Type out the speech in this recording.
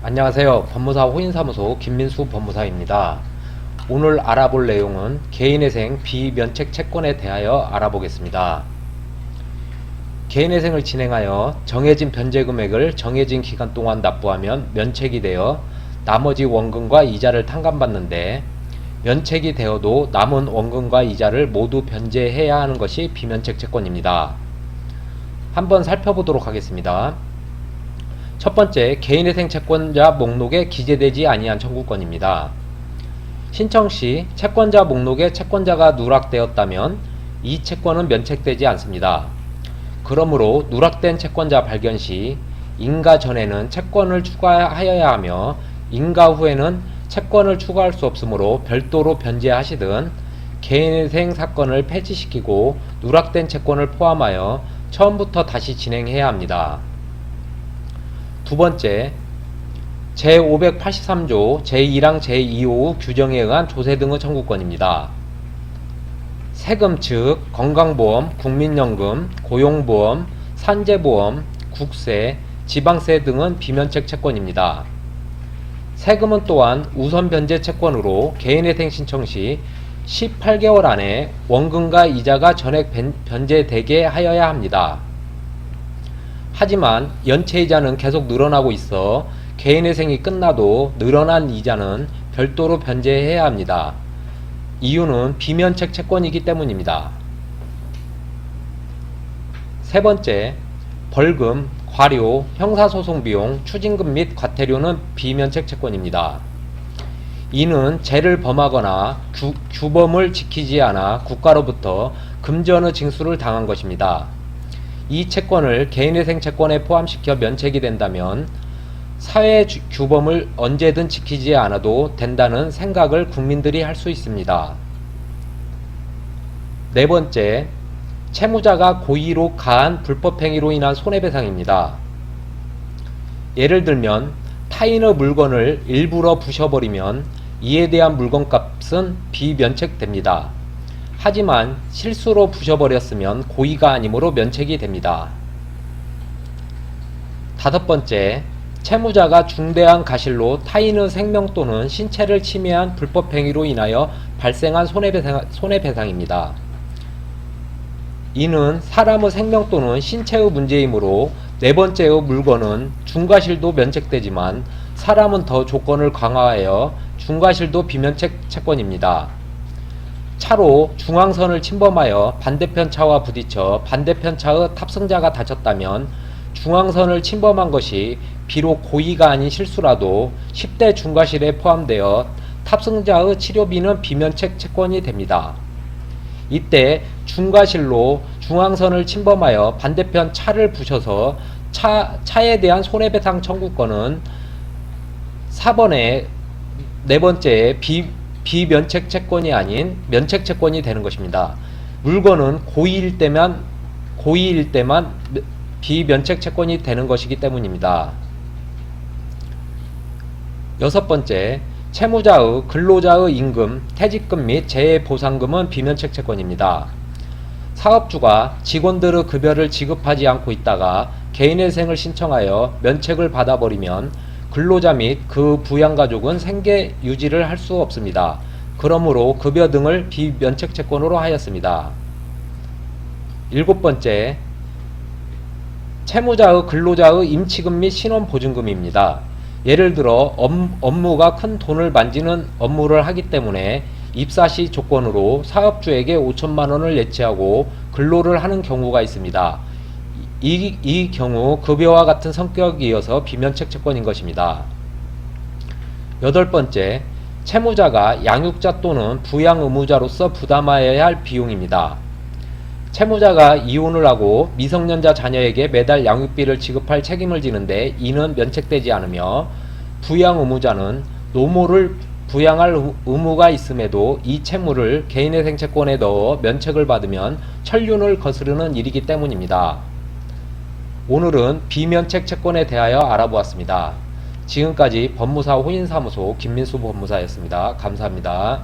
안녕하세요. 법무사 호인사무소 김민수 법무사입니다. 오늘 알아볼 내용은 개인회생 비면책 채권에 대하여 알아보겠습니다. 개인회생을 진행하여 정해진 변제 금액을 정해진 기간 동안 납부하면 면책이 되어 나머지 원금과 이자를 탕감받는데, 면책이 되어도 남은 원금과 이자를 모두 변제해야 하는 것이 비면책 채권입니다. 한번 살펴보도록 하겠습니다. 첫 번째, 개인회생 채권자 목록에 기재되지 아니한 청구권입니다. 신청 시 채권자 목록에 채권자가 누락되었다면 이 채권은 면책되지 않습니다. 그러므로 누락된 채권자 발견 시 인가 전에는 채권을 추가하여야 하며 인가 후에는 채권을 추가할 수 없으므로 별도로 변제하시든 개인회생 사건을 폐지시키고 누락된 채권을 포함하여 처음부터 다시 진행해야 합니다. 두 번째, 제583조 제1항 제2호 규정에 의한 조세 등의 청구권입니다. 세금 즉 건강보험, 국민연금, 고용보험, 산재보험, 국세, 지방세 등은 비면책 채권입니다. 세금은 또한 우선 변제 채권으로 개인회생 신청 시 18개월 안에 원금과 이자가 전액 변제되게 하여야 합니다. 하지만 연체이자는 계속 늘어나고 있어 개인회생이 끝나도 늘어난 이자는 별도로 변제해야 합니다. 이유는 비면책 채권이기 때문입니다. 세 번째, 벌금, 과료, 형사소송 비용, 추징금 및 과태료는 비면책 채권입니다. 이는 죄를 범하거나 규범을 지키지 않아 국가로부터 금전의 징수를 당한 것입니다. 이 채권을 개인회생 채권에 포함시켜 면책이 된다면 사회 규범을 언제든 지키지 않아도 된다는 생각을 국민들이 할 수 있습니다. 네 번째, 채무자가 고의로 가한 불법행위로 인한 손해배상입니다. 예를 들면 타인의 물건을 일부러 부셔버리면 이에 대한 물건값은 비면책됩니다. 하지만 실수로 부셔버렸으면 고의가 아니므로 면책이 됩니다. 다섯 번째, 채무자가 중대한 가실로 타인의 생명 또는 신체를 침해한 불법행위로 인하여 발생한 손해배상입니다. 이는 사람의 생명 또는 신체의 문제이므로 네 번째의 물건은 중과실도 면책되지만 사람은 더 조건을 강화하여 중과실도 비면책 채권입니다. 차로 중앙선을 침범하여 반대편 차와 부딪혀 반대편 차의 탑승자가 다쳤다면 중앙선을 침범한 것이 비록 고의가 아닌 실수라도 10대 중과실에 포함되어 탑승자의 치료비는 비면책 채권이 됩니다. 이때 중과실로 중앙선을 침범하여 반대편 차를 부셔서 차에 대한 손해배상 청구권은 4번의 네 번째 비면책 채권이 아닌 면책 채권이 되는 것입니다. 물건은 고의일 때만 비면책 채권이 되는 것이기 때문입니다. 여섯 번째, 채무자의 근로자의 임금, 퇴직금 및 재해보상금은 비면책 채권입니다. 사업주가 직원들의 급여를 지급하지 않고 있다가 개인회생을 신청하여 면책을 받아버리면 근로자 및 그 부양가족은 생계 유지를 할 수 없습니다. 그러므로 급여 등을 비면책 채권으로 하였습니다. 일곱 번째, 채무자의 근로자의 임치금 및 신원보증금입니다. 예를 들어 업무가 큰 돈을 만지는 업무를 하기 때문에 입사시 조건으로 사업주에게 5천만 원을 예치하고 근로를 하는 경우가 있습니다. 이 경우 급여와 같은 성격이어서 비면책 채권인 것입니다. 여덟 번째, 채무자가 양육자 또는 부양 의무자로서 부담하여야 할 비용입니다. 채무자가 이혼을 하고 미성년자 자녀에게 매달 양육비를 지급할 책임을 지는데 이는 면책되지 않으며, 부양 의무자는 노모를 부양할 의무가 있음에도 이 채무를 개인회생 채권에 넣어 면책을 받으면 천륜을 거스르는 일이기 때문입니다. 오늘은 비면책 채권에 대하여 알아보았습니다. 지금까지 법무사 호인사무소 김민수 법무사였습니다. 감사합니다.